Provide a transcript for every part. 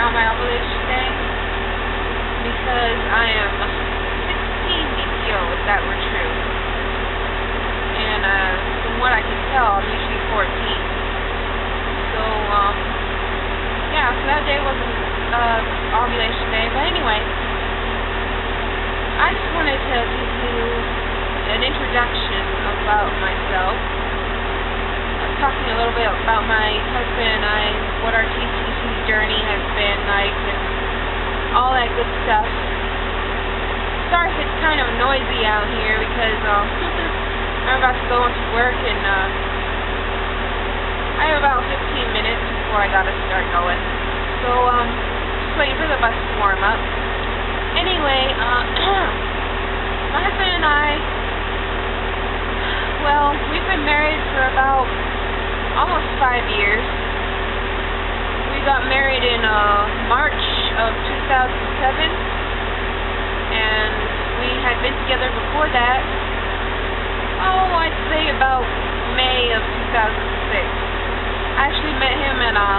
about my ovulation day because I am 16 weeks ill, if that were true. And from what I can tell, I'm usually 14. So, yeah, so that day wasn't ovulation day. But anyway, I just wanted to give you an introduction about myself. Talking a little bit about my husband and I, what our TCC journey has been like, and all that good stuff. Sorry if it's kind of noisy out here because I'm about to go into work, and I have about 15 minutes before I gotta start going. So just waiting for the bus to warm up. Anyway, my husband and I, well, we've been married for about almost 5 years. We got married in March of 2007, and we had been together before that, I'd say about May of 2006. I actually met him in a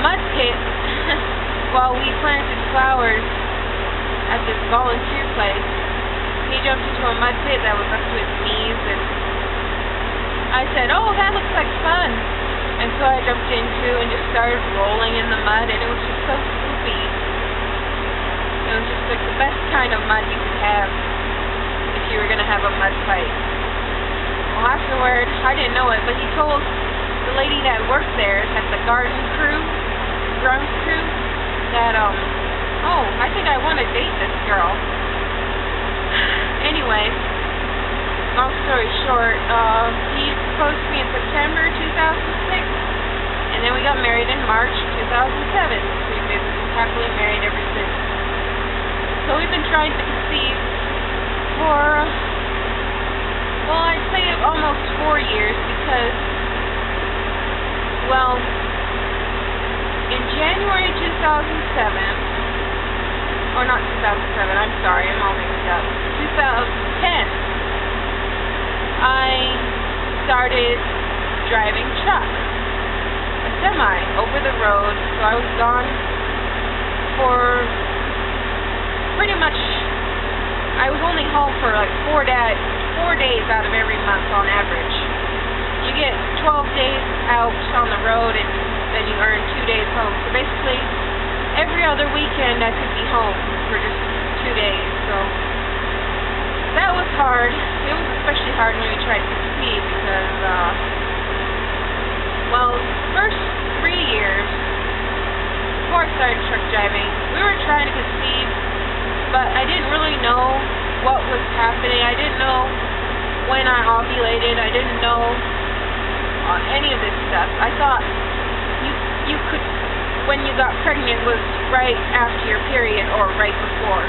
mud pit while we planted flowers at this volunteer place. He jumped into a mud pit that was up to his knees, and I said, "Oh, that looks like fun." And so I jumped into and just started rolling in the mud, and it was just so spoopy. It was just like the best kind of mud you could have if you were going to have a mud fight. Well, afterward, I didn't know it, but he told the lady that worked there, at the garden crew, grounds crew, that, oh, I think I want to date this girl. Anyway, long story short, he proposed to me in September 2006, and then we got married in March 2007. We've been happily married ever since. So we've been trying to conceive for, well, I'd say almost 4 years because, well, in January 2007, or not 2007, I'm sorry, I'm all mixed up, 2010, I started driving truck, a semi, over the road. So I was gone for pretty much, I was only home for like 4 days out of every month on average. You get 12 days out on the road, and then you earn 2 days home. So basically, every other weekend I could be home for just 2 days. So that was hard. It was especially hard when we tried to conceive because, well, the first 3 years before I started truck driving, we were trying to conceive, but I didn't really know what was happening. I didn't know when I ovulated. I didn't know any of this stuff. I thought you could, when you got pregnant, was right after your period or right before,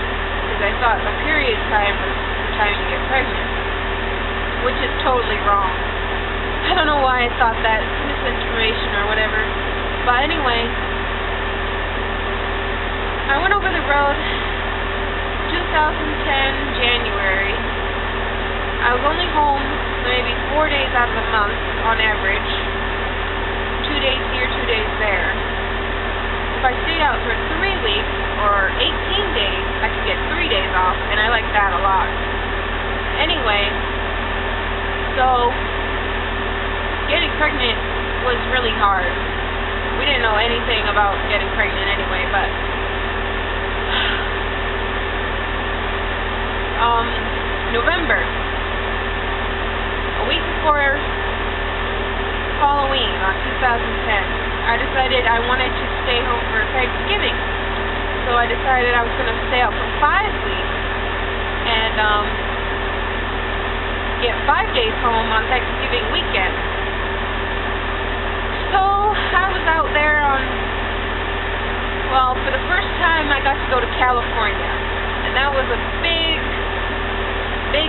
because I thought the period time was time you get pregnant, which is totally wrong. I don't know why I thought that, misinformation or whatever. But anyway, I went over the road 2010 January. I was only home maybe 4 days out of the month on average. 2 days here, 2 days there. If I stayed out for 3 weeks or 18 days, I could get 3 days off, and I like that a lot. Anyway, so getting pregnant was really hard. We didn't know anything about getting pregnant anyway, but November, a week before Halloween on 2010, I decided I wanted to stay home for Thanksgiving. So I decided I was going to stay out for 5 weeks and get 5 days home on Thanksgiving weekend. So I was out there on, well, for the first time I got to go to California, and that was a big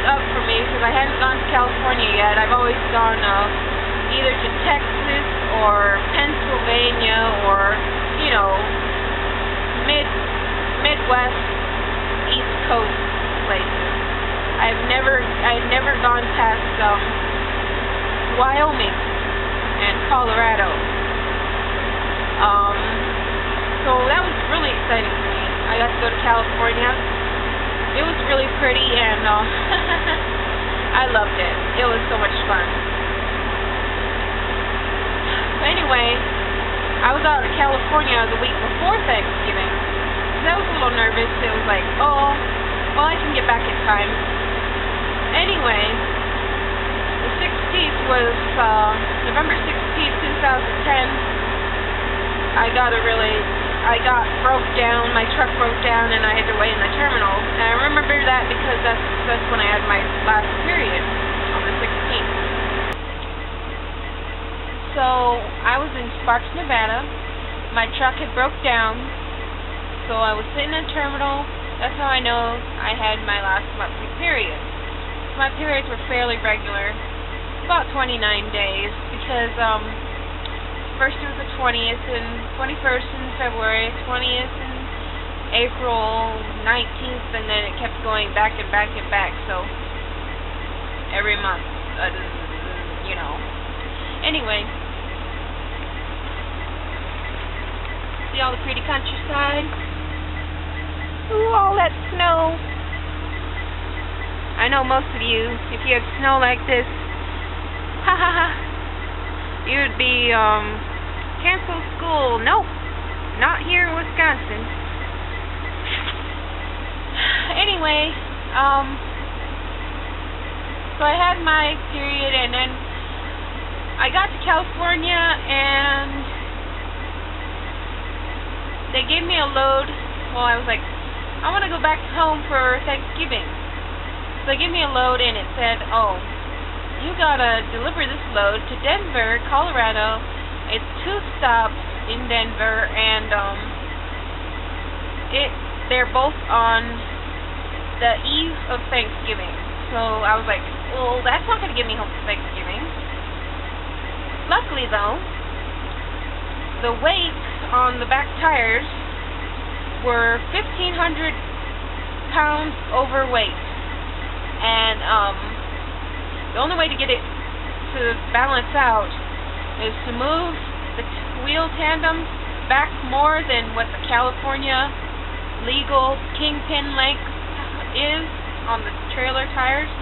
up for me because I hadn't gone to California yet. I've always gone either to Texas or Pennsylvania or, you know, Midwest, East Coast places. I'd never gone past Wyoming and Colorado. So that was really exciting for me. I got to go to California. It was really pretty, and I loved it. It was so much fun. So anyway, I was out in California the week before Thanksgiving. So I was a little nervous. It was like, oh, well, I can get back in time. Anyway, the 16th was November 16th, 2010. I broke down, my truck broke down, and I had to wait in the terminal. And I remember that because that's when I had my last period, on the 16th. So, I was in Sparks, Nevada. My truck had broke down, so I was sitting in the terminal. That's how I know I had my last monthly period. My periods were fairly regular, about 29 days, because first it was the 20th and 21st in February, 20th in April, 19th, and then it kept going back and back and back, so every month, you know. Anyway, see all the pretty countryside? Ooh, all that snow. I know most of you, if you have snow like this, ha ha ha, you would be, cancel school. Nope, not here in Wisconsin. Anyway, so I had my period, and then I got to California, and they gave me a load. Well, I was like, I want to go back home for Thanksgiving. So they gave me a load, and it said, oh, you gotta deliver this load to Denver, Colorado. It's 2 stops in Denver, and they're both on the eve of Thanksgiving. So I was like, well, that's not gonna get me home for Thanksgiving. Luckily, though, the weight on the back tires were 1,500 pounds overweight, and the only way to get it to balance out is to move the wheel tandem back more than what the California legal kingpin length is on the trailer tires.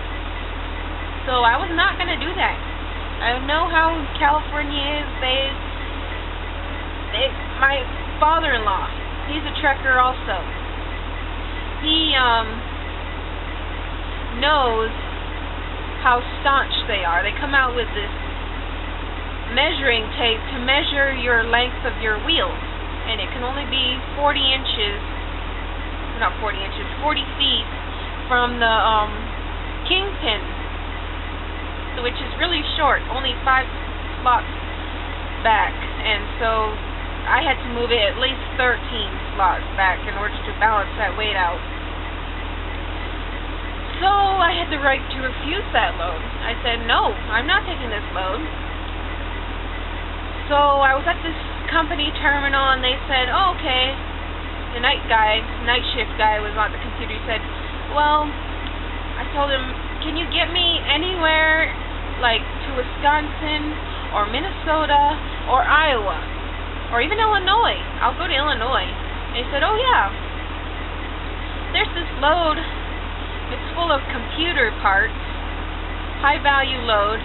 So I was not going to do that. I know how California is. My father-in-law, he's a trekker also. He knows how staunch they are. They come out with this measuring tape to measure your length of your wheels, and it can only be 40 inches, not 40 inches, 40 feet from the kingpin, which is really short, only 5 slots back, and so I had to move it at least 13 slots back in order to balance that weight out. So I had the right to refuse that load. I said, no, I'm not taking this load. So I was at this company terminal, and they said, oh, okay. The night shift guy was on the computer. He said, well, I told him, can you get me anywhere, like to Wisconsin or Minnesota or Iowa or even Illinois? I'll go to Illinois. And he said, oh, yeah. There's this load. It's full of computer parts, high-value load,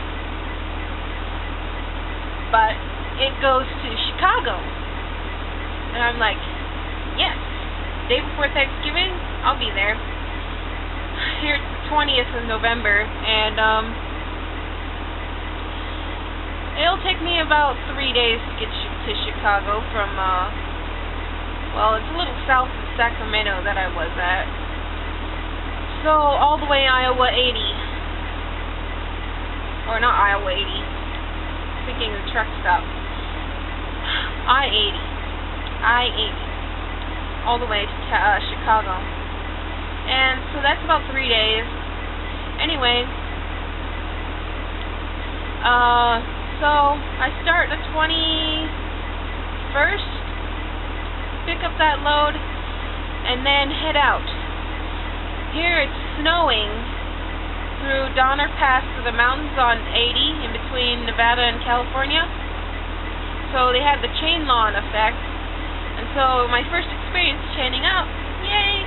but it goes to Chicago. And I'm like, yes, day before Thanksgiving, I'll be there. Here it's the 20th of November, and it'll take me about 3 days to get to Chicago from, well, it's a little south of Sacramento that I was at. So, all the way Iowa 80. Or not Iowa 80. Thinking the truck stop. I-80. All the way to Chicago. And so that's about 3 days. Anyway. So, I start the 21st. Pick up that load. And then head out. Here it's snowing through Donner Pass to the mountains on 80 in between Nevada and California. So they had the chain law in effect. And So my first experience chaining up, yay!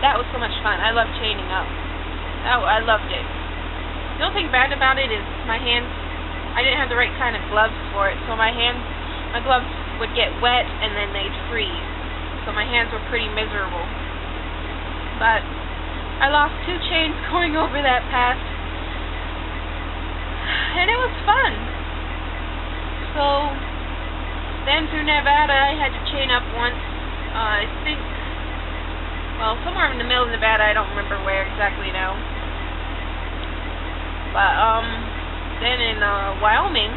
That was so much fun. I love chaining up. I loved it. The only thing bad about it is my hands, I didn't have the right kind of gloves for it, so my gloves would get wet and then they'd freeze. So my hands were pretty miserable. But I lost 2 chains going over that pass, and it was fun. So then through Nevada I had to chain up once, I think, well, somewhere in the middle of Nevada, I don't remember where exactly now. But then in Wyoming,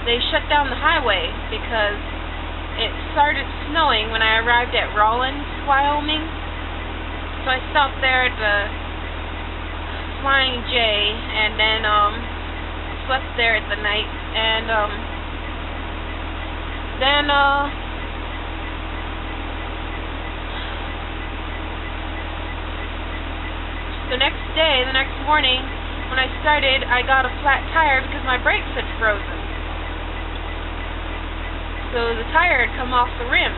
they shut down the highway because it started snowing when I arrived at Rawlins, Wyoming. So I stopped there at the Flying J, and then slept there at the night, and then the next morning, when I started, I got a flat tire because my brakes had frozen. So the tire had come off the rim.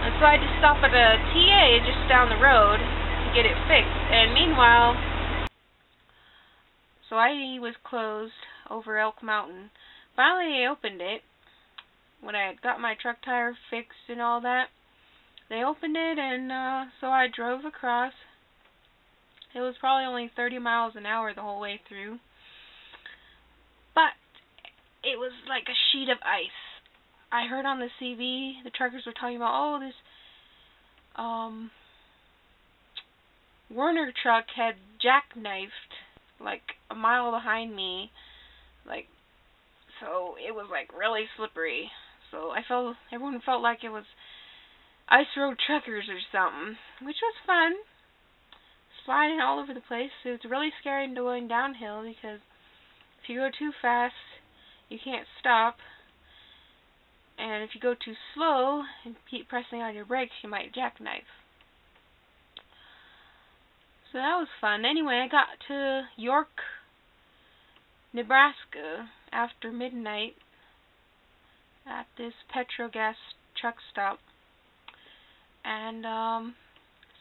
And so I had to stop at a TA just down the road to get it fixed. And meanwhile, so I was closed over Elk Mountain. Finally, they opened it. When I had got my truck tire fixed and all that, they opened it, and so I drove across. It was probably only 30 miles an hour the whole way through. But it was like a sheet of ice. I heard on the CV, the truckers were talking about, oh, this Werner truck had jackknifed like a mile behind me, like, so it was like really slippery. So everyone felt like it was ice road truckers or something, which was fun. Sliding all over the place. So it's really scary going downhill because if you go too fast, you can't stop. And if you go too slow and keep pressing on your brakes, you might jackknife. So that was fun. Anyway, I got to York, Nebraska after midnight at this Petrogas truck stop. And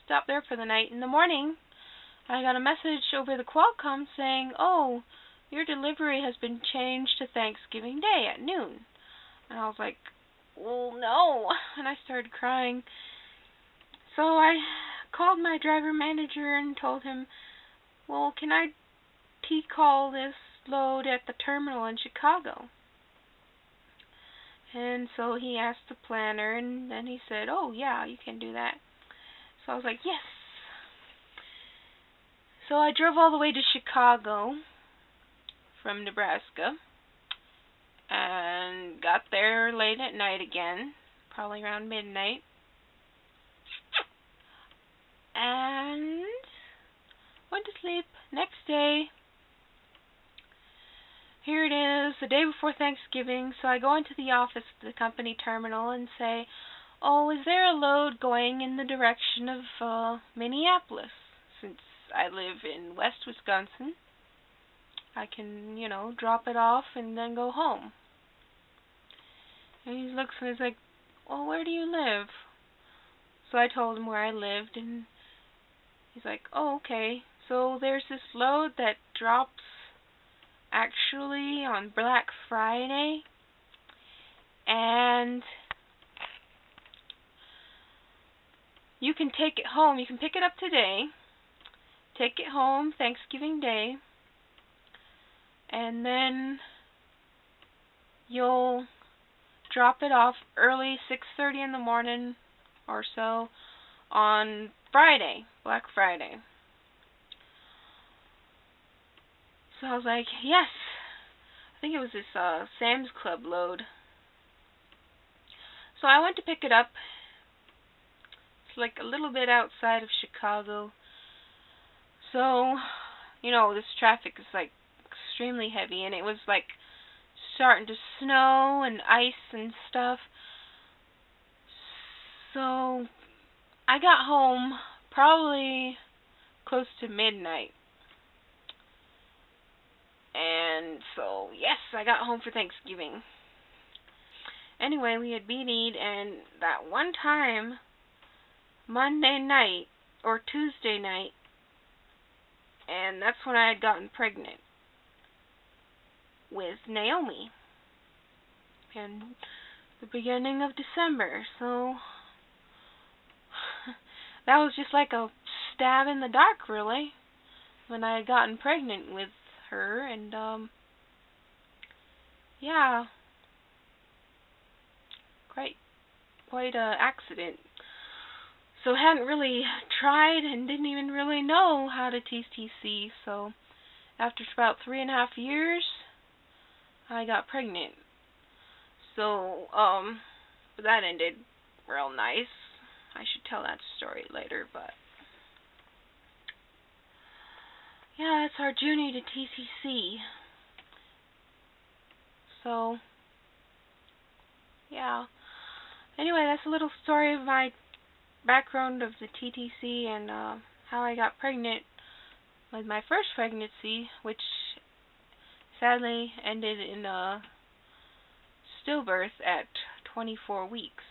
stopped there for the night. In the morning, I got a message over the Qualcomm saying, oh, your delivery has been changed to Thanksgiving Day at noon. And I was like, well, no. And I started crying. So I called my driver manager and told him, well, can I T-call this load at the terminal in Chicago? And so he asked the planner, and then he said, oh, yeah, you can do that. So I was like, yes. So I drove all the way to Chicago from Nebraska and got there late at night again, probably around midnight. And went to sleep. Next day, here it is, the day before Thanksgiving, so I go into the office at the company terminal and say, oh, is there a load going in the direction of Minneapolis? Since I live in West Wisconsin, I can, drop it off and then go home. And he looks and he's like, well, where do you live? So I told him where I lived, and he's like, oh, okay. So there's this load that drops actually on Black Friday, and you can take it home. You can pick it up today, take it home Thanksgiving Day, and then you'll drop it off early, 6:30 in the morning or so on Friday, Black Friday. So I was like, yes. I think it was this Sam's Club load. So I went to pick it up. It's like a little bit outside of Chicago. So, this traffic is like extremely heavy, and it was like starting to snow and ice and stuff. So I got home probably close to midnight. And so, yes, I got home for Thanksgiving. Anyway, we had BD'd, and that one time, Monday night, or Tuesday night, and that's when I had gotten pregnant with Naomi. And the beginning of December, so that was just like a stab in the dark, really, when I had gotten pregnant with her, and yeah, quite a accident. So hadn't really tried and didn't even really know how to TTC, so after about 3.5 years, I got pregnant. So, that ended real nice. I should tell that story later, but yeah, that's our journey to TTC. So, yeah. Anyway, that's a little story of my background of the TTC and how I got pregnant with my first pregnancy, which sadly ended in stillbirth at 24 weeks.